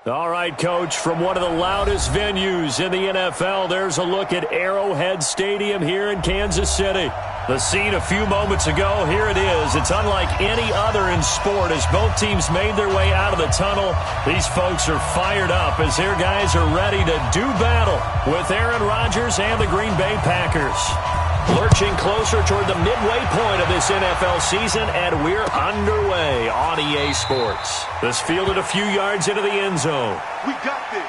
All right, Coach, from one of the loudest venues in the NFL, there's a look at Arrowhead Stadium here in Kansas City. The scene a few moments ago, here it is. It's unlike any other in sport as both teams made their way out of the tunnel. These folks are fired up as their guys are ready to do battle with Aaron Rodgers and the Green Bay Packers. Lurching closer toward the midway point of this NFL season, and we're underway on EA Sports. This fielded a few yards into the end zone. We got this.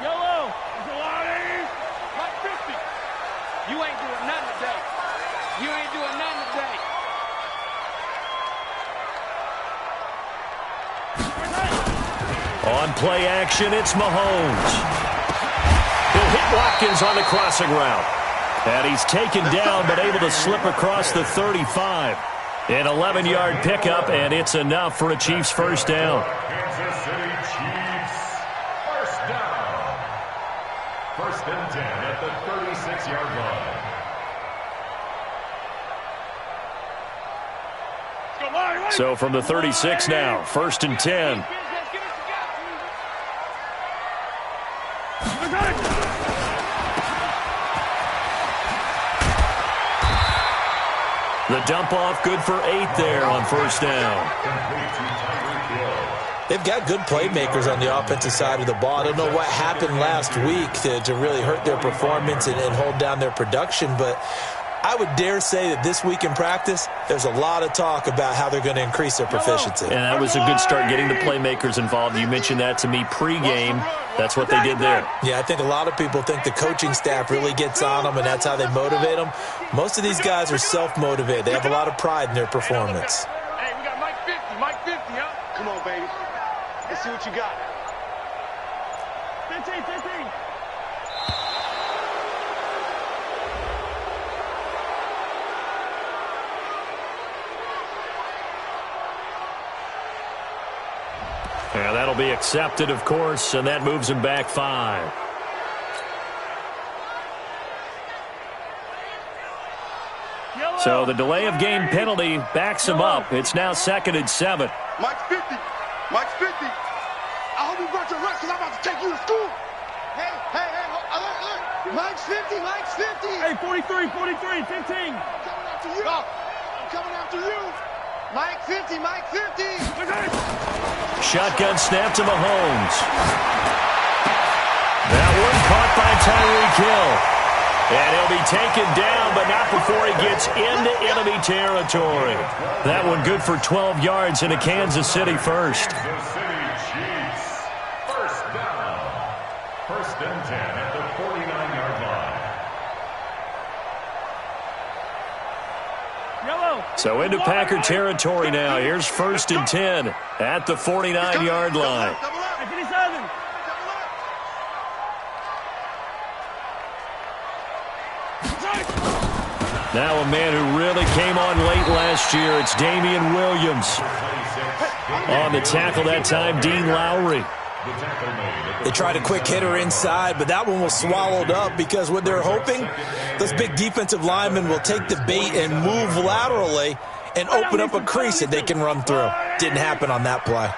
Yellow, like 50. You ain't doing nothing today. You ain't doing nothing today. On play action, it's Mahomes. He'll hit Watkins on the crossing route. And he's taken down but able to slip across the 35. An 11-yard pickup, and it's enough for a Chiefs first down. Kansas City Chiefs, first down. First and 10 at the 36-yard line. So from the 36 now, first and 10. The dump off good for 8 there on first down. They've got good playmakers on the offensive side of the ball. I don't know what happened last week to really hurt their performance and hold down their production, but I would dare say that this week in practice, there's a lot of talk about how they're going to increase their proficiency. And that was a good start getting the playmakers involved. You mentioned that to me pregame. That's what they did there. Yeah, I think a lot of people think the coaching staff really gets on them, and that's how they motivate them. Most of these guys are self-motivated. They have a lot of pride in their performance. Hey, we got Mike 50, huh? Come on, baby. Let's see what you got. 15. Yeah, that'll be accepted, of course, and that moves him back 5. So the delay of game penalty backs him up. It's now second and 7. Mike's 50. Mike's 50. I hope you brought your rest because I'm about to take you to school. Hey, look. Mike's 50. Mike's 50. Hey, 43, 15. I'm coming after you. I'm coming after you. Mike 50. Mike 50. Shotgun snap to Mahomes. That one caught by Tyreek Hill. And he'll be taken down, but not before he gets into enemy territory. That one good for 12 yards into Kansas City first. Kansas City Chiefs, first down. First and 10 at the 49-yard line. So into Packer territory now. Here's first and 10 at the 49-yard line. Now a man who really came on late last year. It's Damian Williams. On the tackle that time, Dean Lowry. They tried a quick hitter inside, but that one was swallowed up because what they're hoping, those big defensive linemen will take the bait and move laterally and open up a crease that they can run through. Didn't happen on that play.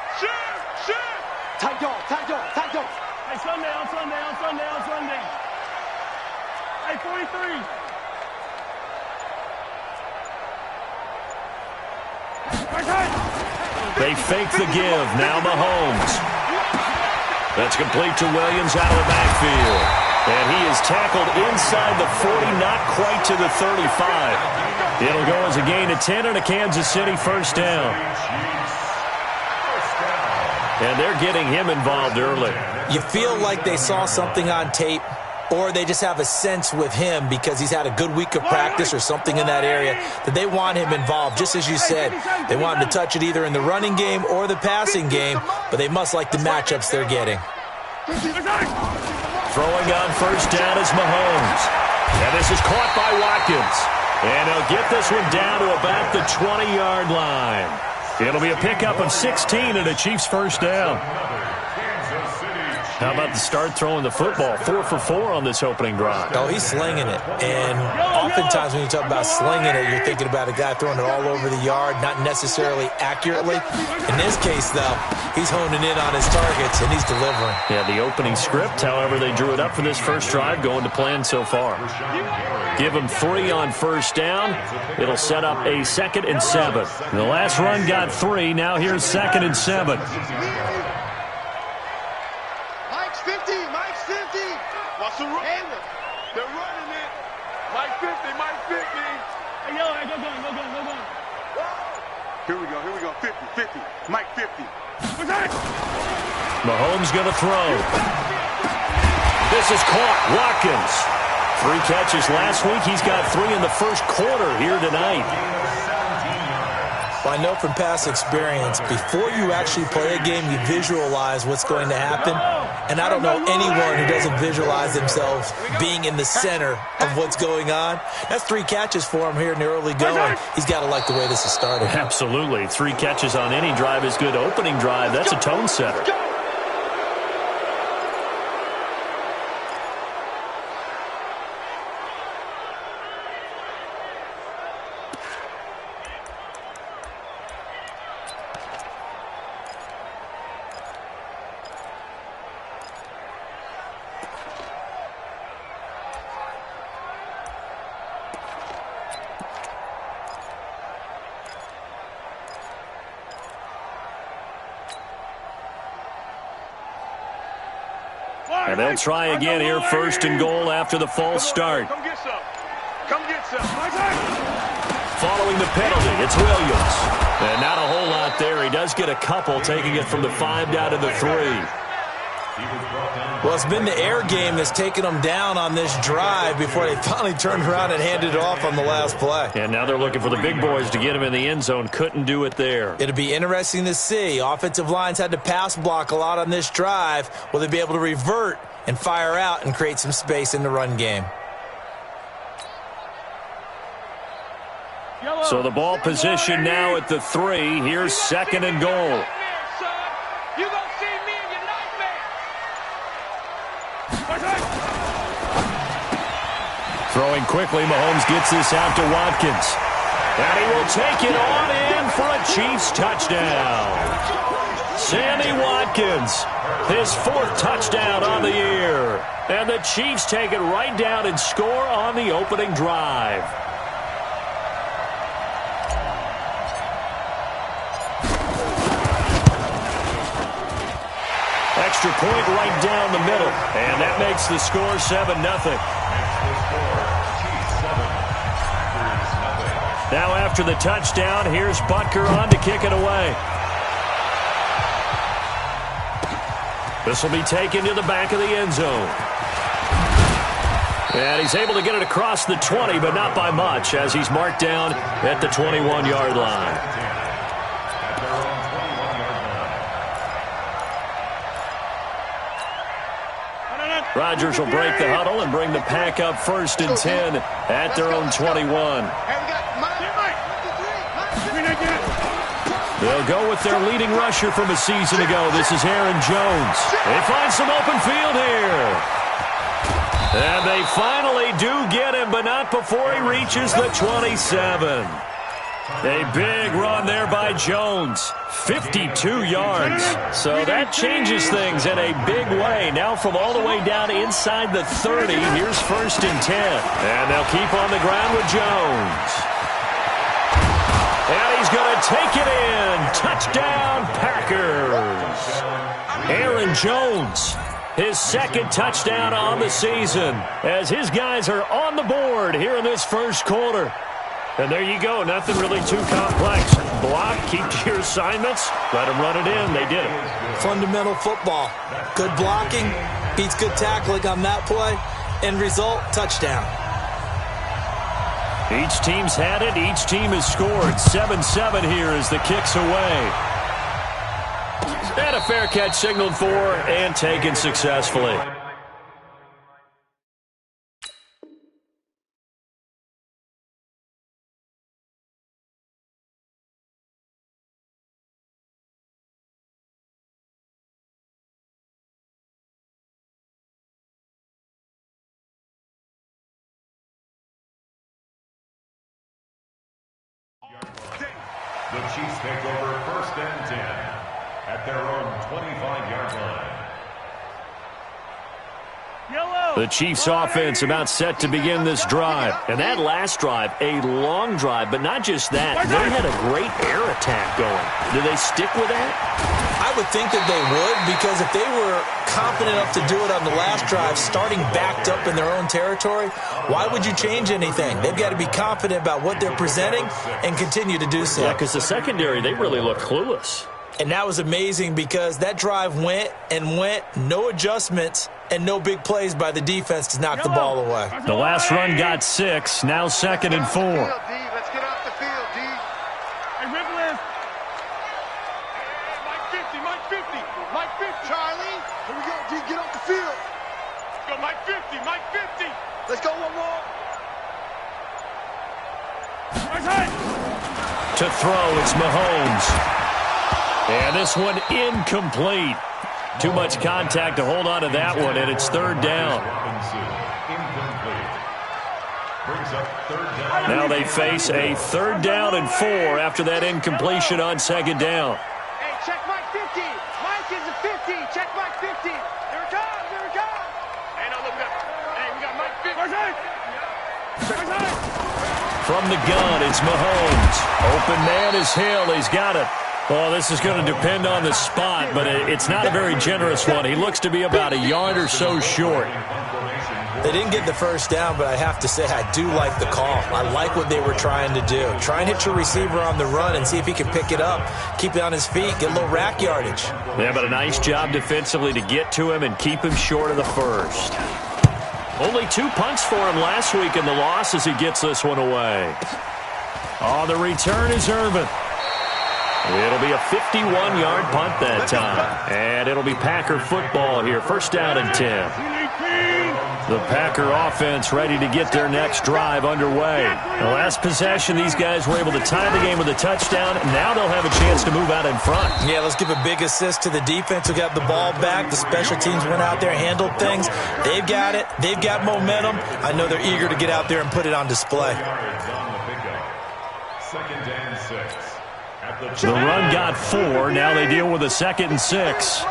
Tight dog. Hey, Sunday. Hey, 43. They fake the give. Now Mahomes. That's complete to Williams out of the backfield. And he is tackled inside the 40, not quite to the 35. It'll go as a gain of 10 and a Kansas City first down. And they're getting him involved early. You feel like they saw something on tape, or they just have a sense with him because he's had a good week of practice or something in that area that they want him involved. Just as you said, they want him to touch it either in the running game or the passing game, but they must like the matchups they're getting. Throwing on first down is Mahomes. And this is caught by Watkins. And he'll get this one down to about the 20-yard line. It'll be a pickup of 16 and a Chiefs first down. How about the start throwing the football? 4 for 4 on this opening drive. Oh, he's slinging it. And oftentimes when you talk about slinging it, you're thinking about a guy throwing it all over the yard, not necessarily accurately. In this case, though, he's honing in on his targets, and he's delivering. Yeah, the opening script, however, they drew it up for this first drive, going to plan so far. Give him 3 on first down. It'll set up a 2nd and 7. The last run got 3. Now here's 2nd and 7. Mike's 50. Mike's 50. Watch the run. They're running it. Mike 50, Mike 50. Hey, yo, hey, go. Here we go. 50. Mike 50. Mahomes going to throw. This is caught. Watkins. 3 catches last week. He's got 3 in the first quarter here tonight. Well, I know from past experience, before you actually play a game, you visualize what's going to happen. And I don't know anyone who doesn't visualize themselves being in the center of what's going on. That's 3 catches for him here in the early going. He's got to like the way this is started. Absolutely. 3 catches on any drive is good. Opening drive, that's a tone setter. And they'll try again here, 1st and goal after the false start. Come get some. Following the penalty, it's Williams. And not a whole lot there. He does get a couple, taking it from the 5 down to the 3. Well, it's been the air game that's taken them down on this drive before they finally turned around and handed it off on the last play. And now they're looking for the big boys to get him in the end zone. Couldn't do it there. It'll be interesting to see. Offensive lines had to pass block a lot on this drive. Will they be able to revert and fire out and create some space in the run game? So the ball position now at the 3. Here's 2nd and goal. You gonna see me in your nightmare. Throwing quickly, Mahomes gets this out to Watkins. And he will take it on in for a Chiefs touchdown. Sammy Watkins, his 4th touchdown on the year. And the Chiefs take it right down and score on the opening drive. Extra point right down the middle. And that makes the score 7-0. Now after the touchdown, here's Butker on to kick it away. This will be taken to the back of the end zone. And he's able to get it across the 20, but not by much, as he's marked down at the 21-yard line. Rodgers will break the huddle and bring the pack up 1st and 10 at their own 21. They'll go with their leading rusher from a season ago. This is Aaron Jones. They find some open field here. And they finally do get him, but not before he reaches the 27. A big run there by Jones. 52 yards. So that changes things in a big way. Now from all the way down inside the 30, here's 1st and 10. And they'll keep on the ground with Jones. And he's going to take it in. Touchdown, Packers. Aaron Jones, his 2nd touchdown on the season, as his guys are on the board here in this first quarter. And there you go. Nothing really too complex. Block, keep to your assignments, let them run it in. They did it. Fundamental football. Good blocking beats good tackling on that play. End result, touchdown. Each team's had it. Each team has scored. 7-7 here as the kick's away. And a fair catch signaled for and taken successfully. The Chiefs take over 1st and 10 at their own 25-yard line. The Chiefs offense about set to begin this drive. And that last drive, a long drive, but not just that. They had a great air attack going. Do they stick with that? I would think that they would, because if they were confident enough to do it on the last drive, starting backed up in their own territory, why would you change anything? They've got to be confident about what they're presenting and continue to do so. Yeah, because the secondary, they really look clueless. And that was amazing because that drive went and went, no adjustments, and no big plays by the defense to knock the ball away. The last run got 6, now 2nd and 4. Let's get off the field, D. Hey, Rivers. Mike 50, Mike 50, Mike 50. Charlie, here we go, D. Get off the field. Let's go, Mike 50, Mike 50. Let's go one more. To throw, it's Mahomes. And this one incomplete. Too much contact to hold on to that one, and it's 3rd down. Now they face a 3rd down and 4 after that incompletion on 2nd down. Hey, check Mike 50. Mike is a 50. Check Mike 50. Here it comes, here it comes. Hey, no, look up. Hey, we got Mike 50. From the gun, it's Mahomes. Open man is Hill. He's got it. Well, this is going to depend on the spot, but it's not a very generous one. He looks to be about a yard or so short. They didn't get the 1st down, but I have to say I do like the call. I like what they were trying to do. Try and hit your receiver on the run and see if he can pick it up, keep it on his feet, get a little rack yardage. Yeah, but a nice job defensively to get to him and keep him short of the 1st. Only 2 punts for him last week in the loss as he gets this one away. Oh, the return is Irvin. It'll be a 51-yard punt that time. And it'll be Packer football here. 1st down and 10. The Packer offense ready to get their next drive underway. The last possession, these guys were able to tie the game with a touchdown. Now they'll have a chance to move out in front. Yeah, let's give a big assist to the defense who got the ball back. The special teams went out there, handled things. They've got it. They've got momentum. I know they're eager to get out there and put it on display. 2nd and 6. The run got 4. Now they deal with a 2nd and 6.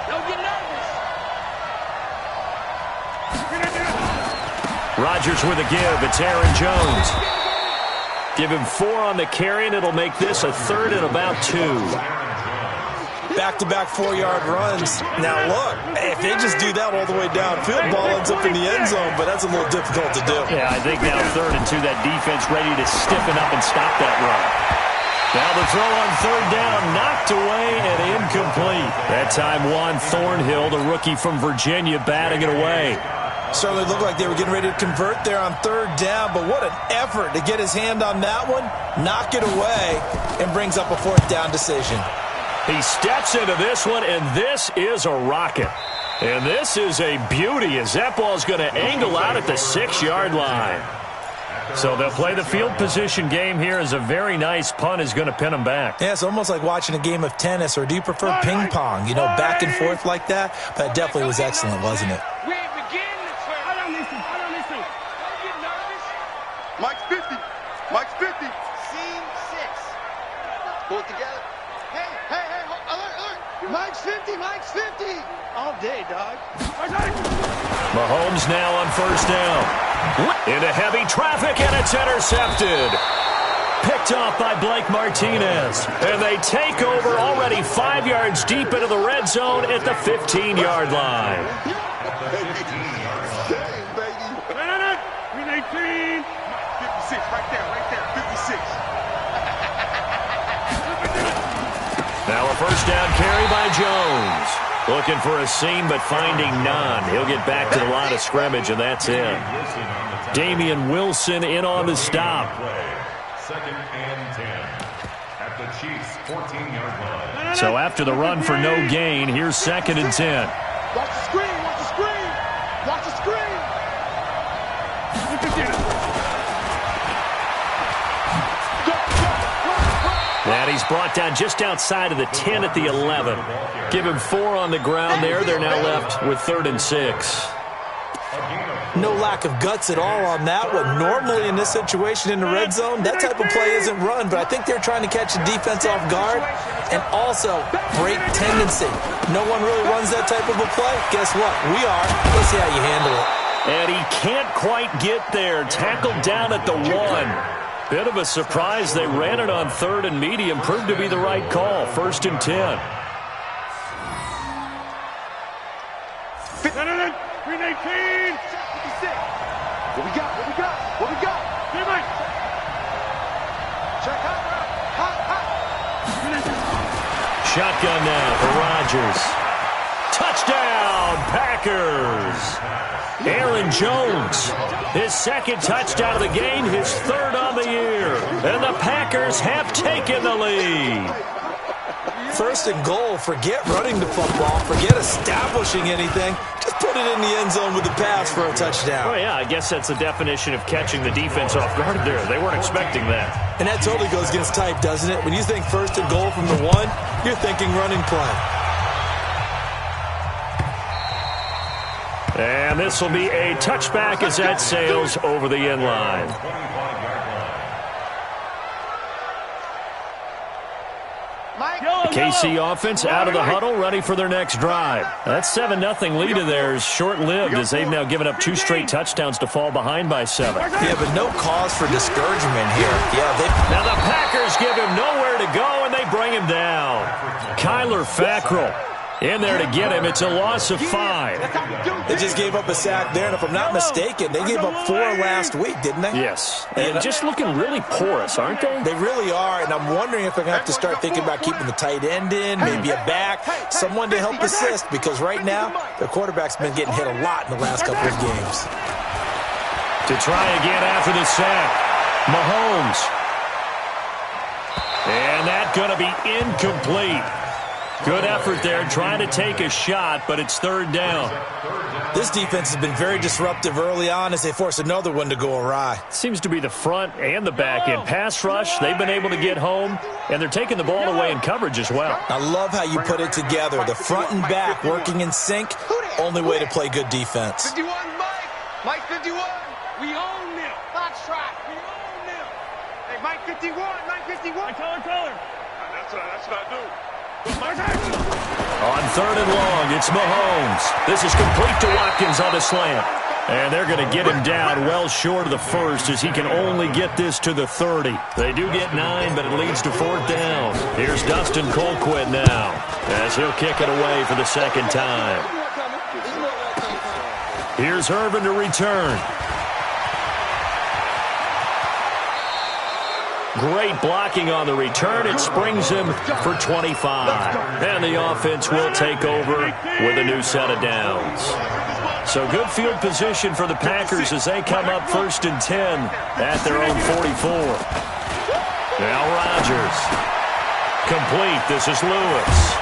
Don't get nervous. Rodgers with a give. It's Aaron Jones. Give him 4 on the carry, and it'll make this a 3rd and about 2. Back-to-back 4-yard runs. Now, look, if they just do that all the way downfield, ball ends up in the end zone, but that's a little difficult to do. Yeah, I think now 3rd and 2, that defense ready to stiffen up and stop that run. Now the throw on 3rd down, knocked away and incomplete. That time Juan Thornhill, the rookie from Virginia, batting it away. Certainly looked like they were getting ready to convert there on 3rd down, but what an effort to get his hand on that one, knock it away, and brings up a 4th down decision. He steps into this one, and this is a rocket. And this is a beauty as that ball's going to angle out at the 6-yard line. So they'll play the field position game here as a very nice punt is going to pin them back. Yeah, it's almost like watching a game of tennis, or do you prefer ping pong? You know, back and forth like that? But it definitely was excellent, wasn't it? We ain't beginning this way. I don't listen. Don't get nervous. Mike's 50. Mike's 50. Scene 6. Pull it together. Hey, alert. Mike's 50, Mike's 50. All day, dog. Mahomes now on 1st down. Into heavy traffic, and it's intercepted. Picked off by Blake Martinez. And they take over already 5 yards deep into the red zone at the 15-yard line. Dang, baby. 18. 56, right there, 56. Now a 1st down carry by Jones. Looking for a seam, but finding none. He'll get back to the line of scrimmage, and that's it. Damian Wilson in on the stop. 2nd and 10 at the Chiefs' 14-yard line. So after the run for no gain, here's 2nd and 10. Watch the screen, watch the screen. Watch the screen. And he's brought down just outside of the 10 at the 11. Give him 4 on the ground there. They're now left with 3rd and 6. No lack of guts at all on that one. Normally in this situation in the red zone, that type of play isn't run, but I think they're trying to catch the defense off guard and also break tendency. No one really runs that type of a play. Guess what? We are. Let's see how you handle it. And he can't quite get there. Tackled down at the 1. Bit of a surprise. They ran it on 3rd and medium. Proved to be the right call. 1st and 10. 319. What we got? What we got? What we got? Check hot. Shotgun now for Rodgers. Touchdown, Packers. Aaron Jones, his 2nd touchdown of the game, his 3rd on the year. And the Packers have taken the lead. 1st and goal. Forget running the football. Forget establishing anything. Just put it in the end zone with the pass for a touchdown. Oh, yeah, I guess that's the definition of catching the defense off guard there. They weren't expecting that. And that totally goes against type, doesn't it? When you think 1st and goal from the 1, you're thinking running play. And this will be a touchback as that sails over the end line. KC offense out of the huddle, ready for their next drive. That 7-0 lead of theirs short-lived as they've now given up 2 straight touchdowns to fall behind by 7. Yeah, but no cause for discouragement here. Now the Packers give him nowhere to go, and they bring him down. Kyler Fackrell in there to get him. It's a loss of 5. They just gave up a sack there, and if I'm not mistaken, they gave up 4 last week, didn't they? Yes. And just looking really porous, aren't they? They really are, and I'm wondering if they're going to have to start thinking about keeping the tight end in, maybe a back, someone to help assist, because right now, their quarterback's been getting hit a lot in the last couple of games. To try again after the sack, Mahomes. And that's going to be incomplete. Good effort there, trying to take a shot, but it's 3rd down. This defense has been very disruptive early on as they force another one to go awry. Seems to be the front and the back end. Pass rush, they've been able to get home, and they're taking the ball away in coverage as well. I love how you put it together. The front and back working in sync, only way to play good defense. 51, Mike 51. We own them. That's right. We own them. Hey, Mike 51. Color. That's what I do. On 3rd and long, it's Mahomes. This is complete to Watkins on the slant. And they're going to get him down well short of the 1st as he can only get this to the 30. They do get 9, but it leads to 4th down. Here's Dustin Colquitt now as he'll kick it away for the 2nd time. Here's Irvin to return. Great blocking on the return. It springs him for 25. And the offense will take over with a new set of downs. So good field position for the Packers as they come up 1st and 10 at their own 44. Now Rodgers. Complete. This is Lewis.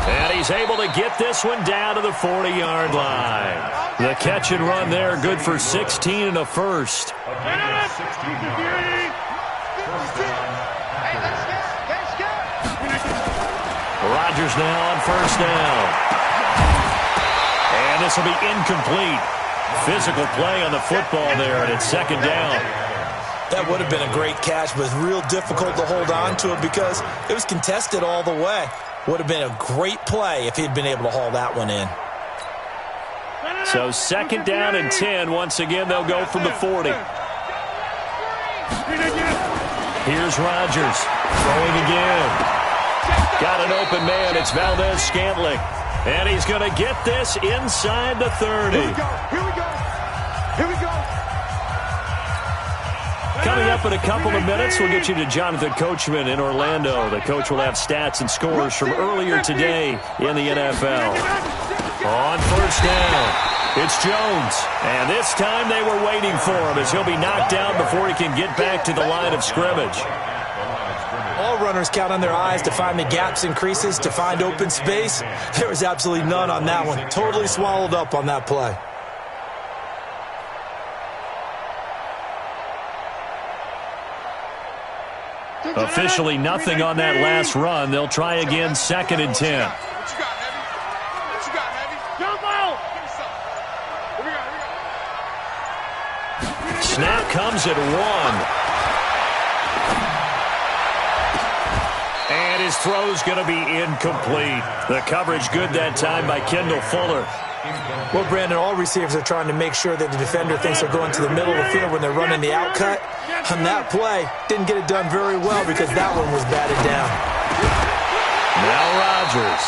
And he's able to get this one down to the 40-yard line. The catch and run there, good for 16 and a 1st. Rodgers now on 1st down. And this will be incomplete. Physical play on the football there, and it's 2nd down. That would have been a great catch, but it's real difficult to hold on to it because it was contested all the way. Would have been a great play if he'd been able to haul that one in. So 2nd down and 10. Once again, they'll go from the 40. Here's Rodgers throwing again. Got an open man. It's Valdez-Scantling. And he's going to get this inside the 30. Here we go. Coming up in a couple of minutes, we'll get you to Jonathan Coachman in Orlando. The coach will have stats and scores from earlier today in the NFL. On 1st down, it's Jones. And this time they were waiting for him as he'll be knocked down before he can get back to the line of scrimmage. All runners count on their eyes to find the gaps and creases, to find open space. There was absolutely none on that one. Totally swallowed up on that play. Officially nothing on that last run. They'll try again, 2nd and 10. What you got, Heavy? Jump out! Here we go. snap comes at 1. And his throw's going to be incomplete. The coverage good that time by Kendall Fuller. Well, Brandon, all receivers are trying to make sure that the defender thinks they're going to the middle of the field when they're running the out cut. On that play, didn't get it done very well because that one was batted down. Now Rodgers.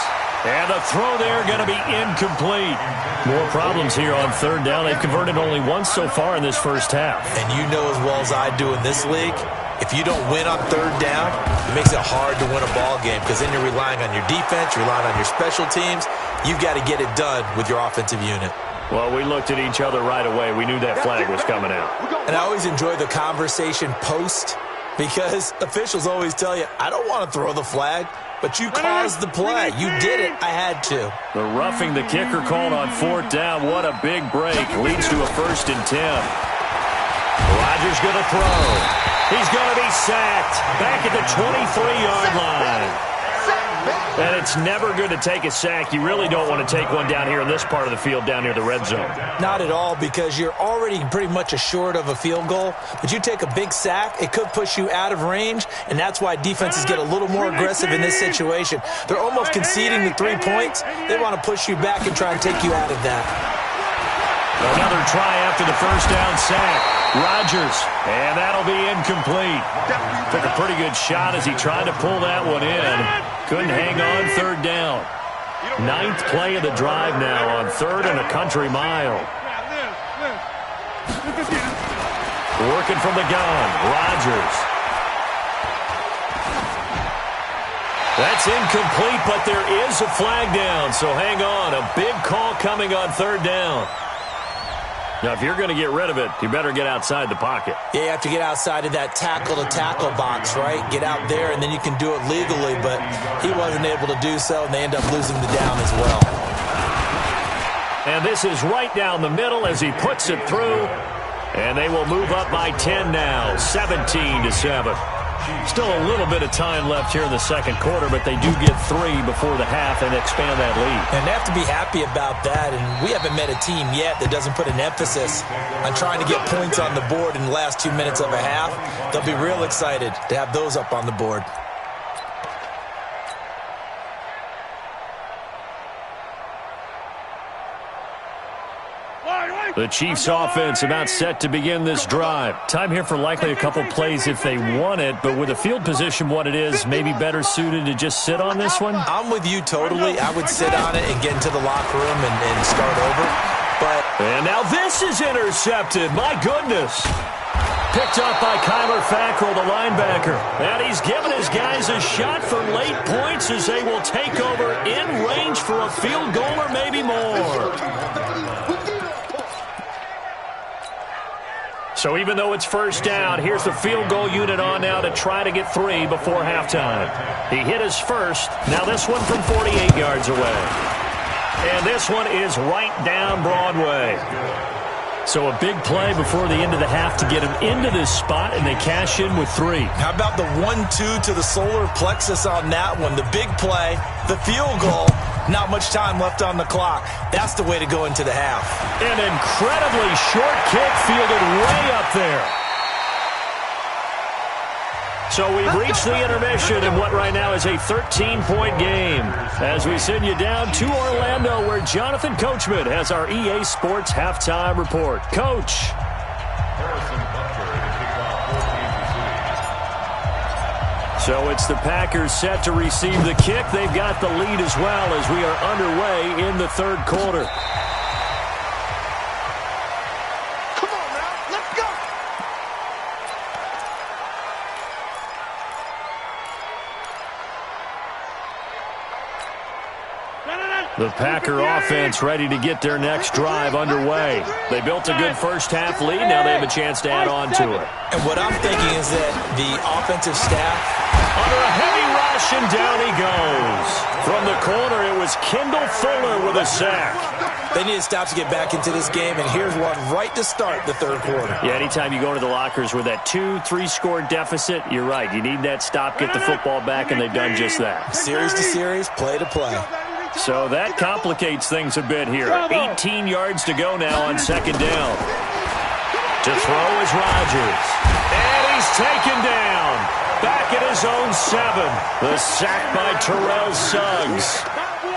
And the throw there going to be incomplete. More problems here on third down. They've converted only once so far in this first half. And you know as well as I do in this league, if you don't win on third down, it makes it hard to win a ball game because then you're relying on your defense, you're relying on your special teams. You've got to get it done with your offensive unit. Well, we looked at each other right away. We knew that flag was coming out. And I always enjoy the conversation post because officials always tell you, I don't want to throw the flag, but you caused the play. You did it. I had to. The roughing the kicker called on fourth down. What a big break. Leads to a 1st and 10. Rodgers going to throw. He's going to be sacked. Back at the 23-yard line. And it's never good to take a sack. You really don't want to take one down here in this part of the field, down near the red zone. Not at all, because you're already pretty much assured of a field goal. But you take a big sack, it could push you out of range, and that's why defenses get a little more aggressive in this situation. They're almost conceding the 3 points. They want to push you back and try and take you out of that. Another try after the first down sack. Rodgers, and that'll be incomplete. Took a pretty good shot as he tried to pull that one in. Couldn't hang on third down. 9th play of the drive now on 3rd and a country mile. Working from the gun, Rodgers. That's incomplete, but there is a flag down, so hang on. A big call coming on 3rd down. Now, if you're going to get rid of it, you better get outside the pocket. Yeah, you have to get outside of that tackle-to-tackle box, right? Get out there, and then you can do it legally, but he wasn't able to do so, and they end up losing the down as well. And this is right down the middle as he puts it through, and they will move up by 10 now, 17-7. Still a little bit of time left here in the second quarter, but they do get 3 before the half and expand that lead. And they have to be happy about that, and we haven't met a team yet that doesn't put an emphasis on trying to get points on the board in the last 2 minutes of a half. They'll be real excited to have those up on the board. The Chiefs offense about set to begin this drive. Time here for likely a couple plays if they want it, but with the field position what it is, maybe better suited to just sit on this one? I'm with you totally. I would sit on it and get into the locker room and start over. And now this is intercepted. My goodness. Picked up by Kyler Fackrell, the linebacker. And he's given his guys a shot for late points as they will take over in range for a field goal or maybe more. So even though it's first down, here's the field goal unit on now to try to get 3 before halftime. He hit his first. Now this one from 48 yards away. And this one is right down Broadway. So a big play before the end of the half to get him into this spot, and they cash in with 3. How about the 1-2 to the solar plexus on that one? The big play, the field goal, not much time left on the clock. That's the way to go into the half. An incredibly short kick fielded way up there. So we've reached the intermission in what right now is a 13-point game as we send you down to Orlando where Jonathan Coachman has our EA Sports halftime report. Coach. So it's the Packers set to receive the kick. They've got the lead as well as we are underway in the third quarter. The Packer offense ready to get their next drive underway. They built a good first half lead. Now they have a chance to add on to it. And what I'm thinking is that the offensive staff, under a heavy rush, and down he goes. From the corner, it was Kendall Fuller with a sack. They need to stop to get back into this game, and here's one right to start the third quarter. Yeah, anytime you go into the lockers with that 2-3 score deficit, you're right. You need that stop, get the football back, and they've done just that. Series to series, play to play. So that complicates things a bit here. 18 yards to go now on second down. To throw is Rodgers. And he's taken down. Back at his own 7. The sack by Terrell Suggs.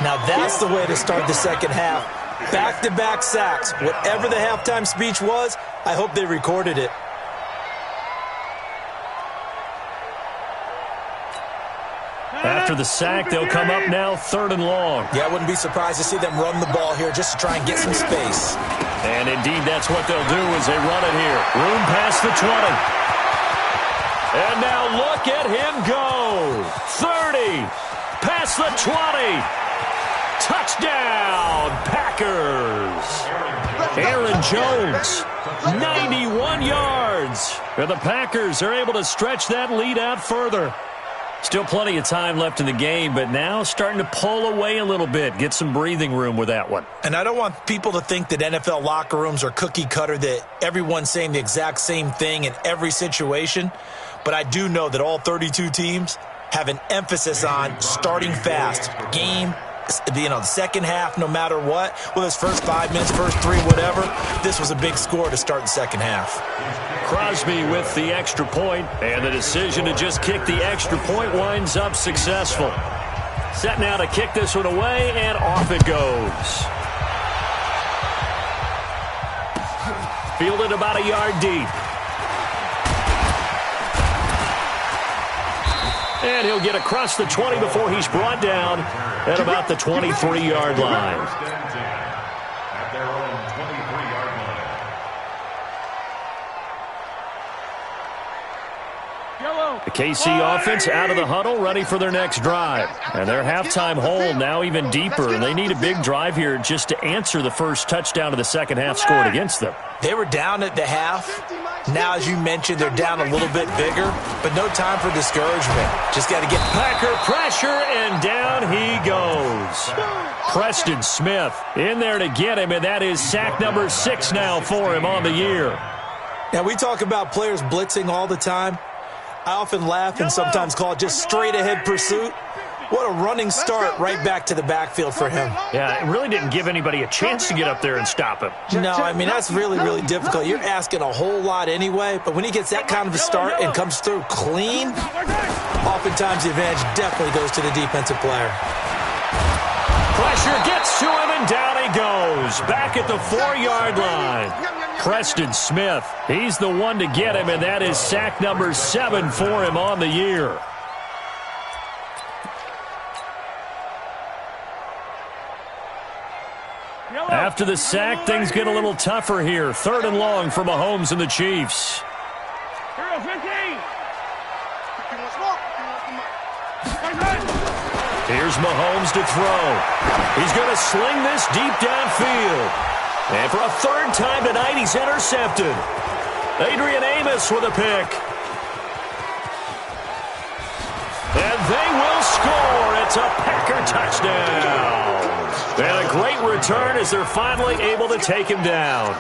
Now that's the way to start the second half. Back-to-back sacks. Whatever the halftime speech was, I hope they recorded it. After the sack, they'll come up now 3rd and long. Yeah, I wouldn't be surprised to see them run the ball here just to try and get some space. And indeed, that's what they'll do as they run it here. Room past the 20. And now look at him go. 30. Past the 20. Touchdown, Packers. Aaron Jones, 91 yards. And the Packers are able to stretch that lead out further. Still plenty of time left in the game, but now starting to pull away a little bit. Get some breathing room with that one. And I don't want people to think that NFL locker rooms are cookie cutter, that everyone's saying the exact same thing in every situation. But I do know that all 32 teams have an emphasis on starting fast. Game, the second half, no matter what. Whether it's first 5 minutes, first 3, whatever. This was a big score to start the second half. Crosby with the extra point, and the decision to just kick the extra point winds up successful. Set now to kick this one away, and off it goes. Fielded about a yard deep. And he'll get across the 20 before he's brought down at about the 23-yard line. At their own 23-yard line. The KC offense out of the huddle, ready for their next drive. And their halftime hole now even deeper, and they need a big drive here just to answer the first touchdown of the second half scored against them. They were down at the half. Now, as you mentioned, they're down a little bit bigger, but no time for discouragement. Just got to get Packer pressure, and down he goes. Preston Smith in there to get him, and that is sack number 6 now for him on the year. Now, we talk about players blitzing all the time. I often laugh and sometimes call it just straight-ahead pursuit. What a running start right back to the backfield for him. Yeah, it really didn't give anybody a chance to get up there and stop him. No, I mean, that's really, really difficult. You're asking a whole lot anyway, but when he gets that kind of a start and comes through clean, oftentimes the advantage definitely goes to the defensive player. Pressure gets to him, and down he goes. Back at the 4-yard line. Preston Smith, he's the one to get him, and that is sack number 7 for him on the year. After the sack, things get a little tougher here. 3rd and long for Mahomes and the Chiefs. Here's Mahomes to throw. He's going to sling this deep downfield. And for a 3rd time tonight, he's intercepted. Adrian Amos with a pick. And they will score. It's a Packer touchdown. And a great return as they're finally able to take him down.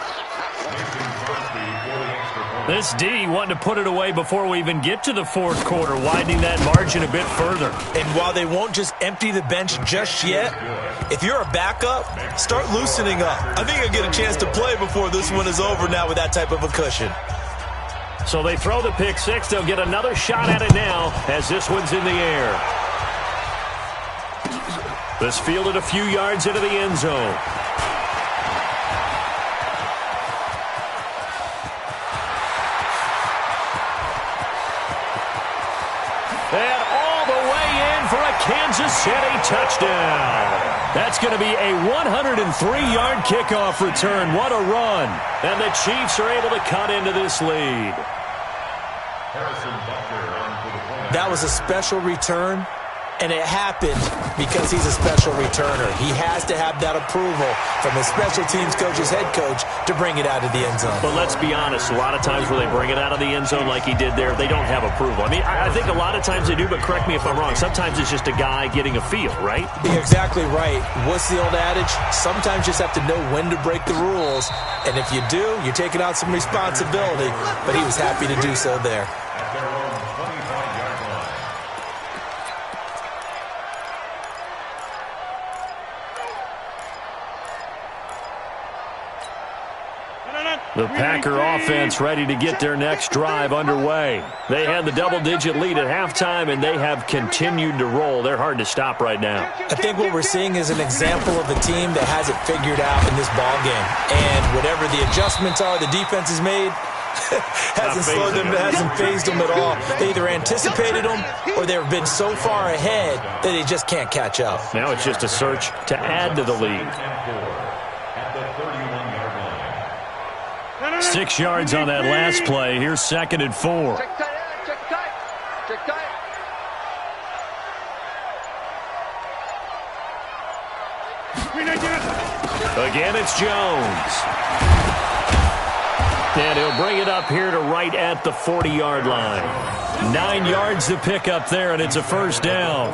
This D wanting to put it away before we even get to the 4th quarter, widening that margin a bit further. And while they won't just empty the bench just yet, if you're a backup, start loosening up. I think you'll get a chance to play before this one is over now with that type of a cushion. So they throw the pick 6. They'll get another shot at it now as this one's in the air. This fielded a few yards into the end zone. And all the way in for a Kansas City touchdown. That's going to be a 103-yard kickoff return. What a run. And the Chiefs are able to cut into this lead. That was a special return, and it happened because he's a special returner. He has to have that approval from his special teams coach's head coach to bring it out of the end zone. But let's be honest, a lot of times where they bring it out of the end zone like he did there, they don't have approval. I mean, I think a lot of times they do, but correct me if I'm wrong. Sometimes it's just a guy getting a feel, right? You're exactly right. What's the old adage? Sometimes you just have to know when to break the rules, and if you do, you're taking out some responsibility, but he was happy to do so there. At their own 25-yard line. The Packer offense ready to get their next drive underway. They had the double-digit lead at halftime, and they have continued to roll. They're hard to stop right now. I think what we're seeing is an example of a team that has it figured out in this ball game. And whatever the adjustments are the defense has made, hasn't slowed them, hasn't phased them at all. They either anticipated them or they've been so far ahead that they just can't catch up. Now it's just a search to add to the lead. 6 yards on that last play. Here's 2nd and 4. Check tight, check tight, check tight. Again, it's Jones. And he'll bring it up here to right at the 40-yard line. 9 yards to pick up there, and it's a first down.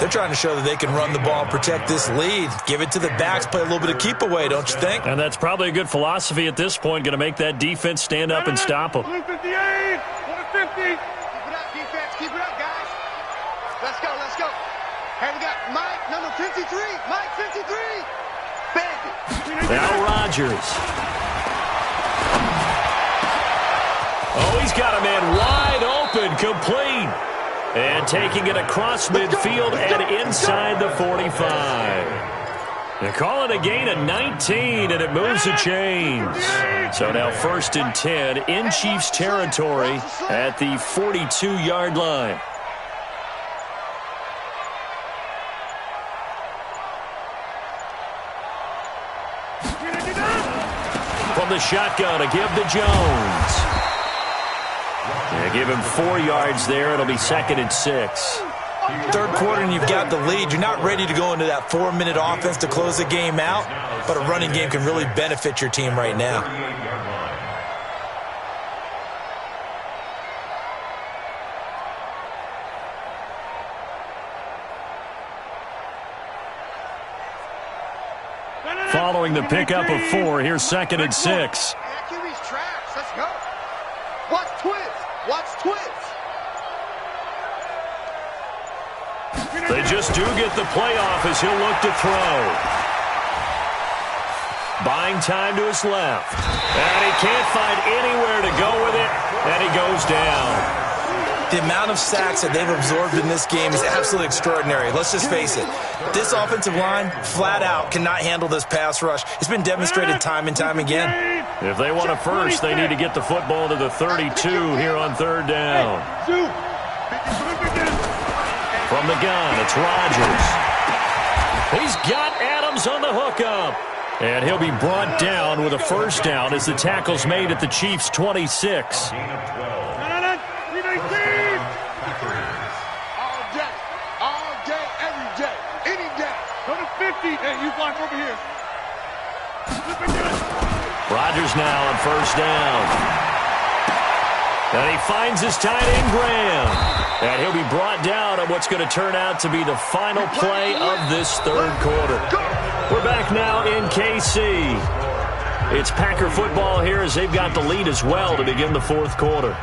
They're trying to show that they can run the ball, protect this lead, give it to the backs, play a little bit of keep away, don't you think? And that's probably a good philosophy at this point, going to make that defense stand up and stop them. 58, 150. Keep it up, defense. Keep it up, guys. Let's go, let's go. Hey, we got Mike, number 53. Mike, 53. Bandit. Now Rodgers. Oh, he's got a man wide open, complete. And taking it across midfield and inside the 45. They call it a gain of 19, and it moves the chains. So now 1st and 10 in Chiefs territory at the 42-yard line. From the shotgun to give to Jones. They give him 4 yards there. It'll be 2nd and 6. Third quarter and you've got the lead. You're not ready to go into that 4-minute offense to close the game out, but a running game can really benefit your team right now. Following the pickup of 4, here's 2nd and 6. QB's trash. Let's go. Watch twins. Watch twins. They just do get the playoff as he'll look to throw. Buying time to his left. And he can't find anywhere to go with it, and he goes down. The amount of sacks that they've absorbed in this game is absolutely extraordinary. Let's just face it. This offensive line, flat out, cannot handle this pass rush. It's been demonstrated time and time again. If they want a first, they need to get the football to the 32 here on 3rd down. From the gun, it's Rodgers. He's got Adams on the hookup. And he'll be brought down with a first down as the tackle's made at the Chiefs' 26. Hey, you block over here. Rodgers now on 1st down. And he finds his tight end, Graham. And he'll be brought down on what's going to turn out to be the final play of this 3rd quarter. We're back now in KC. It's Packer football here as they've got the lead as well to begin the 4th quarter.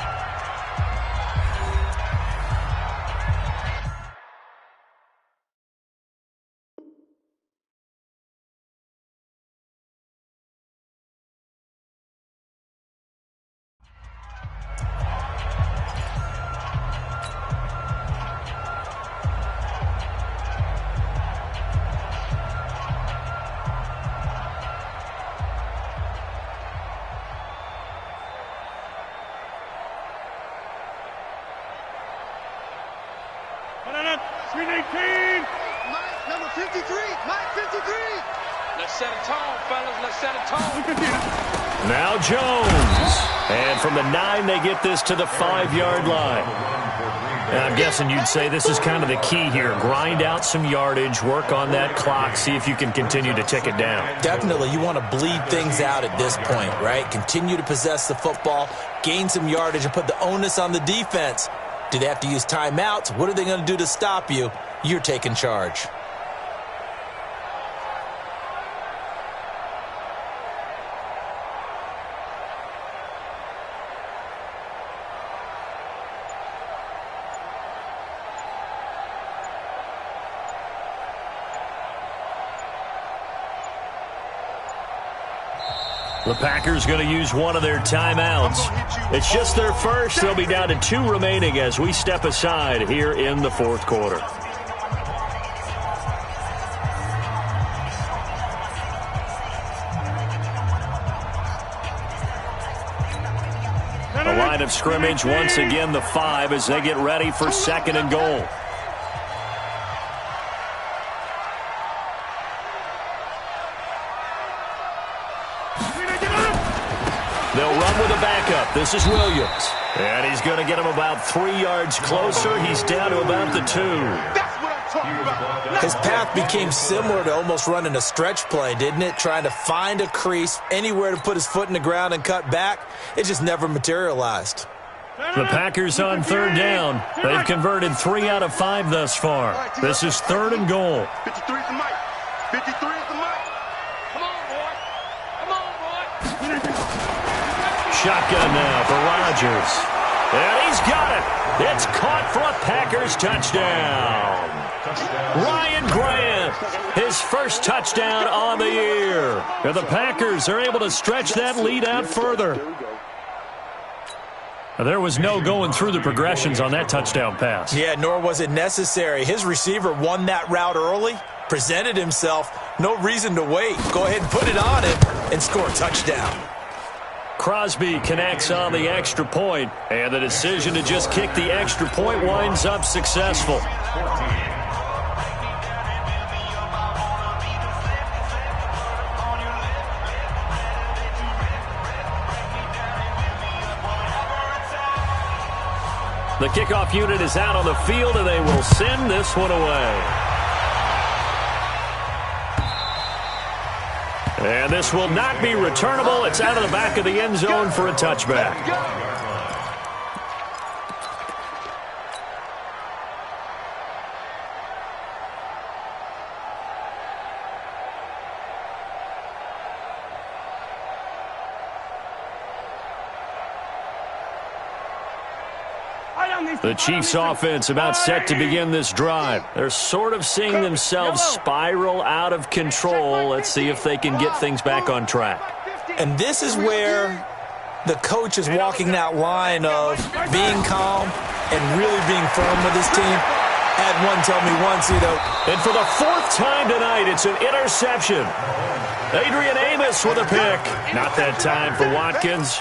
Now Jones. And from the 9, they get this to the 5-yard line. And I'm guessing you'd say this is kind of the key here. Grind out some yardage, work on that clock, see if you can continue to tick it down. Definitely. You want to bleed things out at this point, right? Continue to possess the football, gain some yardage, and put the onus on the defense. Do they have to use timeouts? What are they going to do to stop you? You're taking charge. The Packers going to use one of their timeouts. It's just their first. They'll be down to 2 remaining as we step aside here in the fourth quarter. The line of scrimmage, once again, the 5 as they get ready for 2nd and goal. They'll run with a backup. This is Williams. And he's going to get him about 3 yards closer. He's down to about the 2. That's what I'm talking about. His path became similar to almost running a stretch play, didn't it? Trying to find a crease, anywhere to put his foot in the ground and cut back. It just never materialized. The Packers on 3rd down. They've converted 3 out of 5 thus far. This is 3rd and goal. 53 is the mic. 53 is the mic. Come on, boy. Come on, boy. Shotgun now for Rodgers. And he's got it. It's caught for a Packers touchdown. Ryan Grant, his first touchdown on the year. And the Packers are able to stretch that lead out further. There was no going through the progressions on that touchdown pass. Yeah, nor was it necessary. His receiver won that route early, presented himself. No reason to wait. Go ahead and put it on him and score a touchdown. Crosby connects on the extra point, and the decision to just kick the extra point winds up successful. The kickoff unit is out on the field, and they will send this one away. And this will not be returnable. It's out of the back of the end zone for a touchback. The Chiefs offense about set to begin this drive. They're sort of seeing themselves spiral out of control. Let's see if they can get things back on track. And this is where the coach is walking that line of being calm and really being firm with his team. Had one tell me once, And for the 4th time tonight, it's an interception. Adrian Amos with a pick. Not that time for Watkins.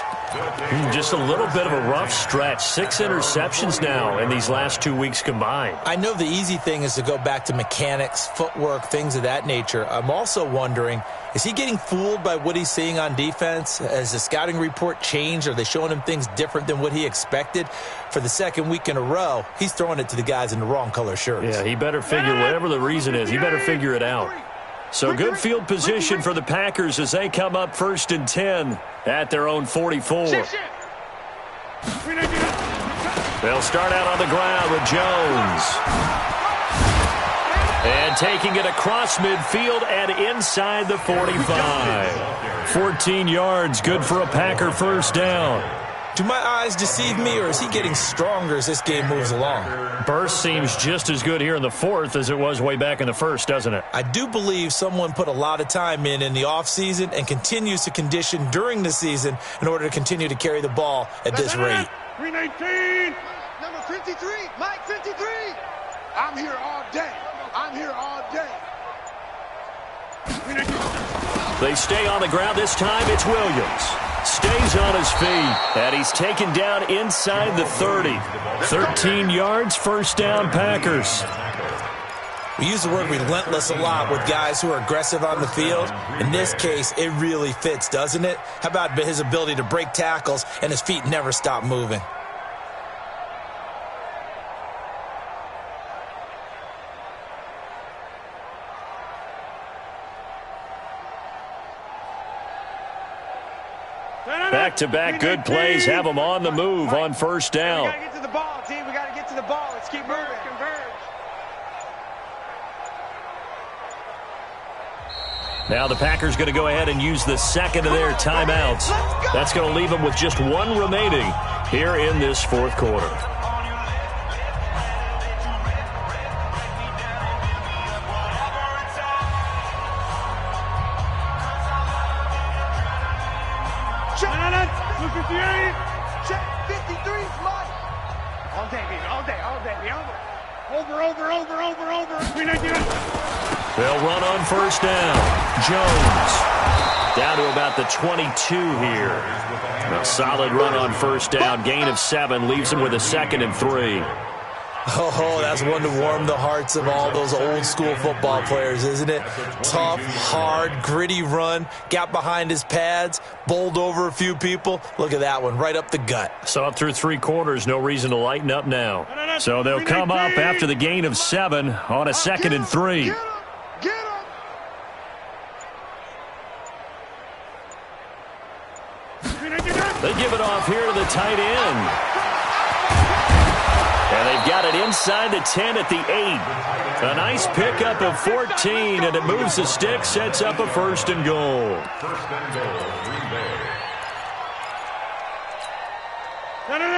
Just a little bit of a rough stretch. 6 interceptions now in these last 2 weeks combined. I know the easy thing is to go back to mechanics, footwork, things of that nature. I'm also wondering, is he getting fooled by what he's seeing on defense? Has the scouting report changed? Are they showing him things different than what he expected? For the 2nd week in a row, he's throwing it to the guys in the wrong color shirts. Yeah, he better figure, whatever the reason is, he better figure it out. So good field position for the Packers as they come up 1st and 10 at their own 44. They'll start out on the ground with Jones. And taking it across midfield and inside the 45. 14 yards, good for a Packer first down. Do my eyes deceive me, or is he getting stronger as this game moves along? Burst seems just as good here in the 4th as it was way back in the 1st, doesn't it? I do believe someone put a lot of time in the offseason and continues to condition during the season in order to continue to carry the ball at this rate. 319. Number 53. Mike 53. I'm here all day. I'm here all day. They stay on the ground. This time it's Williams. Stays on his feet, and he's taken down inside the 30. 13 yards, first down, Packers. We use the word relentless a lot with guys who are aggressive on the field. In this case, it really fits, doesn't it? How about his ability to break tackles and his feet never stop moving? Back-to-back good plays have them on the move on first down. We got to get to the ball, team. We got to get to the ball. Let's keep moving. Converge. Now the Packers going to go ahead and use the 2nd of their timeouts. That's going to leave them with just 1 remaining here in this 4th quarter. Look at the 8. Check 53's Mike. All day, baby. All day. All day. Over. They'll run on first down. Jones down to about the 22 here. A solid run on first down. Gain of 7 leaves him with a 2nd and 3. Oh, that's one to warm the hearts of all those old school football players, isn't it? Tough, hard, gritty run, got behind his pads, bowled over a few people. Look at that one, right up the gut. Saw it through 3 quarters, no reason to lighten up now. So they'll come up after the gain of 7 on a 2nd and 3. Get him. They give it off here to the tight end. And they've got it inside the 10 at the 8. A nice pickup of 14, and it moves the stick, sets up a 1st and goal.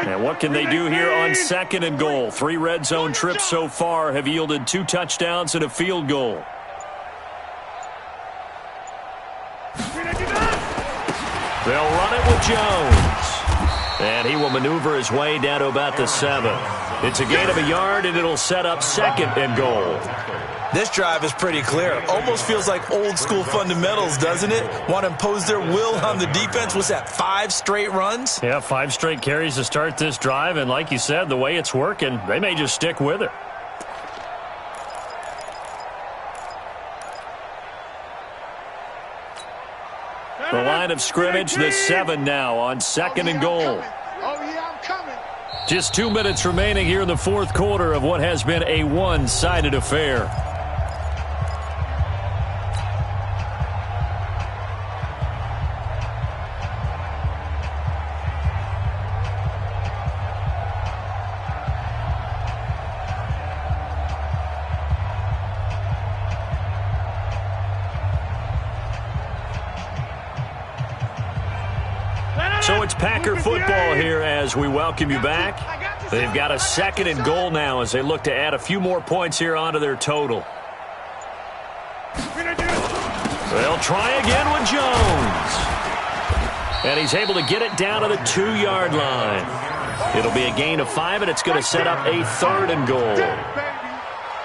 And what can they do here on 2nd and goal? 3 red zone trips so far have yielded 2 touchdowns and a field goal. They'll run it with Jones. And he will maneuver his way down to about the 7. It's a gain of a yard, and it'll set up 2nd and goal. This drive is pretty clear. Almost feels like old school fundamentals, doesn't it? Want to impose their will on the defense. What's that, 5 straight runs? Yeah, 5 straight carries to start this drive, and like you said, the way it's working, they may just stick with it. The line of scrimmage, the 7 now on 2nd and goal. Oh, yeah, I'm coming. Just 2 minutes remaining here in the 4th quarter of what has been a one-sided affair. So it's Packer football here as we welcome you back. They've got a 2nd and goal now as they look to add a few more points here onto their total. They'll try again with Jones. And he's able to get it down to the 2-yard line. It'll be a gain of 5, and it's going to set up a 3rd and goal.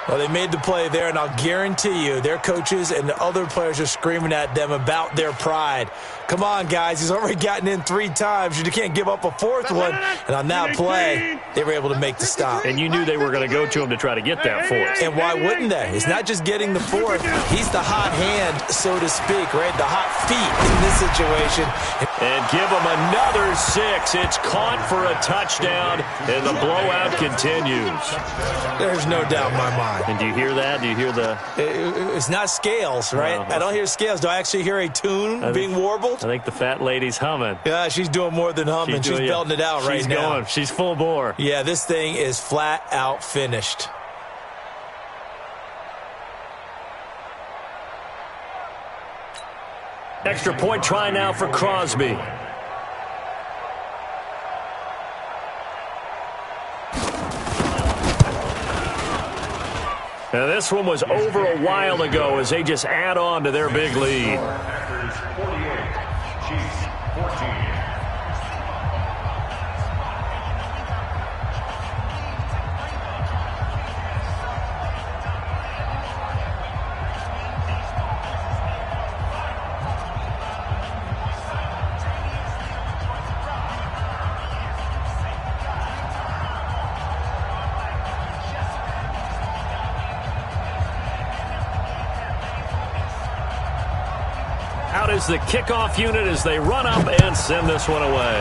Well, they made the play there, and I'll guarantee you their coaches and the other players are screaming at them about their pride. Come on, guys. He's already gotten in 3 times. You can't give up a 4th one. And on that play, they were able to make the stop. And you knew they were going to go to him to try to get that 4th. And why wouldn't they? It's not just getting the 4th. He's the hot hand, so to speak, right? The hot feet in this situation. And give him another 6. It's caught for a touchdown, and the blowout continues. There's no doubt in my mind. And do you hear that? Do you hear the... It's not scales, right? I don't hear scales. Do I actually hear a tune being warbled? I think the fat lady's humming. Yeah, she's doing more than humming. She's belting it out right now. She's full bore. Yeah, this thing is flat out finished. Extra point try now for Crosby. Now this one was over a while ago as they just add on to their big lead. Packers 48, Chiefs 14. Out is the kickoff unit as they run up and send this one away.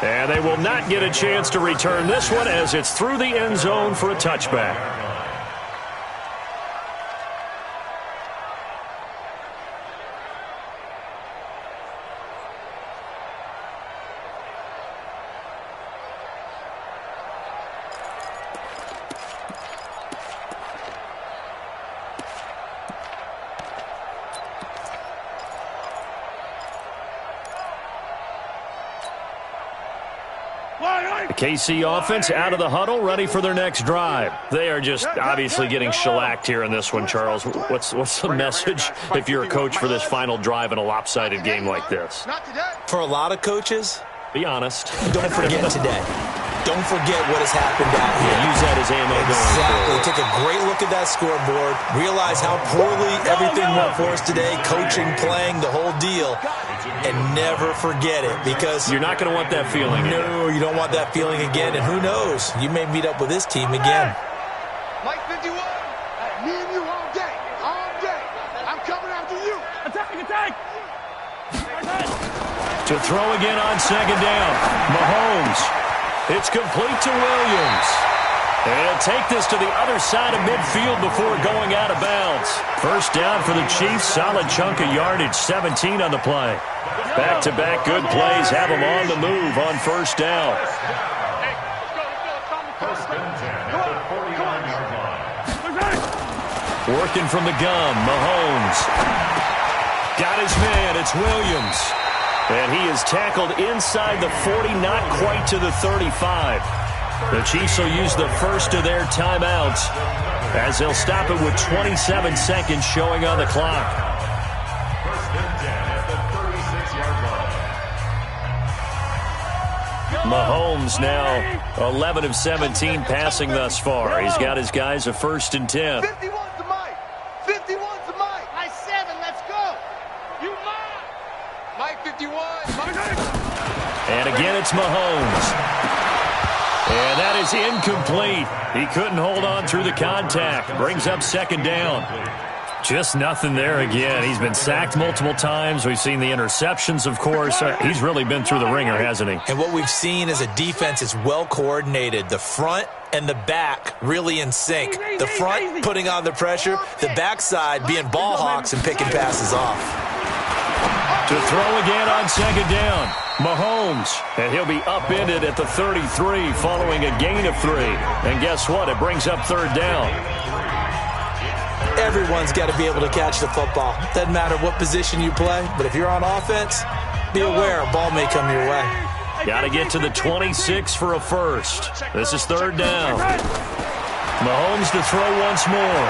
And they will not get a chance to return this one as it's through the end zone for a touchback. The KC offense out of the huddle, ready for their next drive. They are just obviously getting shellacked here in this one, Charles. What's the message if you're a coach for this final drive in a lopsided game like this? For a lot of coaches, be honest. Don't forget today. Don't forget what has happened out here. Use that as ammo going forward. Take a great look at that scoreboard. Realize how poorly everything went for us today. Coaching, playing, the whole deal. And never forget it, because you're not going to want that feeling again. No, you don't want that feeling again. And who knows? You may meet up with this team again. Mike 51. Me and you all day. All day. I'm coming after you. Attack. To throw again on second down. Mahomes. It's complete to Williams. And he'll take this to the other side of midfield before going out of bounds. First down for the Chiefs. Solid chunk of yardage. 17 on the play. Back-to-back good plays have them on the move on first down. First and 10 at the 49-yard line. Working from the gun. Mahomes. Got his man. It's Williams. And he is tackled inside the 40, not quite to the 35. The Chiefs will use the first of their timeouts as they'll stop it with 27 seconds showing on the clock. First and 10 at the 36-yard line. Mahomes now 11 of 17 passing thus far. He's got his guys a first and 10. 51 to Mike. 51 to Mike. I 7. Let's go. You Mike. Mike 51. And again, it's Mahomes. And that is incomplete. He couldn't hold on through the contact. Brings up second down. Just nothing there again. He's been sacked multiple times. We've seen the interceptions, of course. He's really been through the ringer, hasn't he? And what we've seen is a defense is well coordinated. The front and the back really in sync. The front putting on the pressure. The backside being ball hawks and picking passes off. To throw again on second down. Mahomes, and he'll be upended at the 33 following a gain of 3. And guess what? It brings up third down. Everyone's got to be able to catch the football. Doesn't matter what position you play, but if you're on offense, be aware a ball may come your way. Got to get to the 26 for a first. This is third down. Mahomes to throw once more.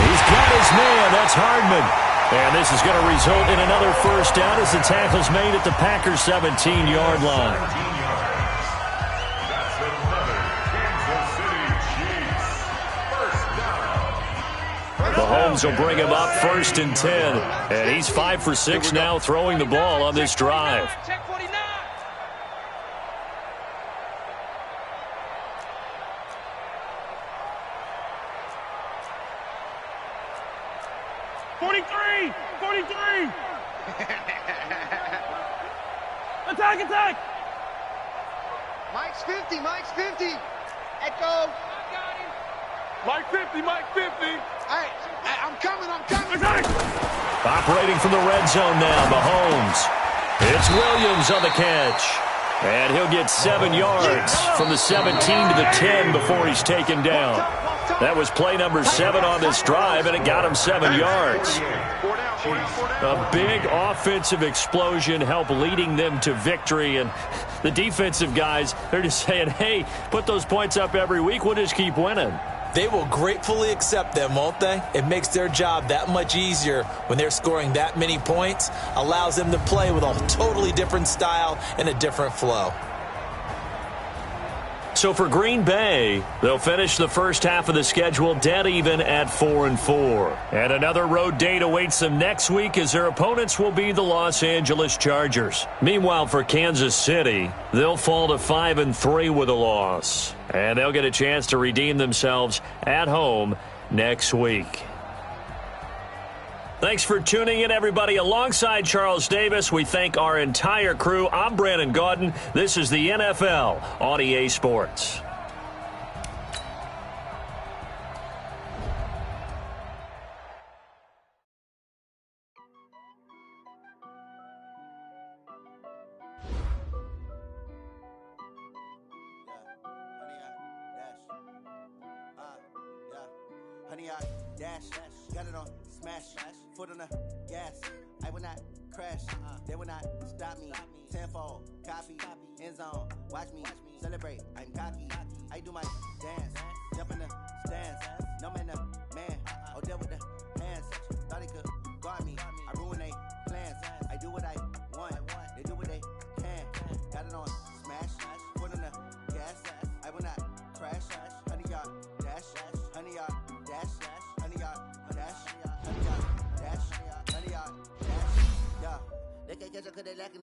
He's got his man. That's Hardman. And this is going to result in another first down as the tackle's made at the Packers' 17-yard line. That's another Kansas City Chiefs first down. Mahomes will bring him up first and 10. And he's 5 for 6 now throwing the ball on this drive. Check 49. 43! 43! Attack! Mike's 50, Mike's 50. Echo. Mike 50. Hey, I'm coming. Attack! Operating from the red zone now, Mahomes. It's Williams on the catch. And he'll get 7 yards from the 17 to the 10 before he's taken down. That was play number 7 on this drive, and it got him 7 yards. A big offensive explosion helped leading them to victory, and the defensive guys, they're just saying, hey, put those points up every week, we'll just keep winning. They will gratefully accept them, won't they? It makes their job that much easier when they're scoring that many points, allows them to play with a totally different style and a different flow. So for Green Bay, they'll finish the first half of the schedule dead even at 4-4. And another road date awaits them next week as their opponents will be the Los Angeles Chargers. Meanwhile, for Kansas City, they'll fall to 5-3 with a loss. And they'll get a chance to redeem themselves at home next week. Thanks for tuning in, everybody. Alongside Charles Davis, we thank our entire crew. I'm Brandon Gaudin. This is the NFL on EA Sports. Honey, I dash, got it on smash, foot on the gas. I will not crash. They will not stop me. Tenfold, copy, end zone. Watch me celebrate. I'm cocky. I do my dance, jump in the stands. No man, man. Oh, deal with the hands. Thought he could guard me. I ruin they plans. I do what I want. They do what they can. Got it on smash. Put on the gas. I will not crash. 100-yard dash. 100-yard dash. 100-yard dash. 100-yard dash. 100-yard dash. Yeah, they can't catch up 'cause they lacking.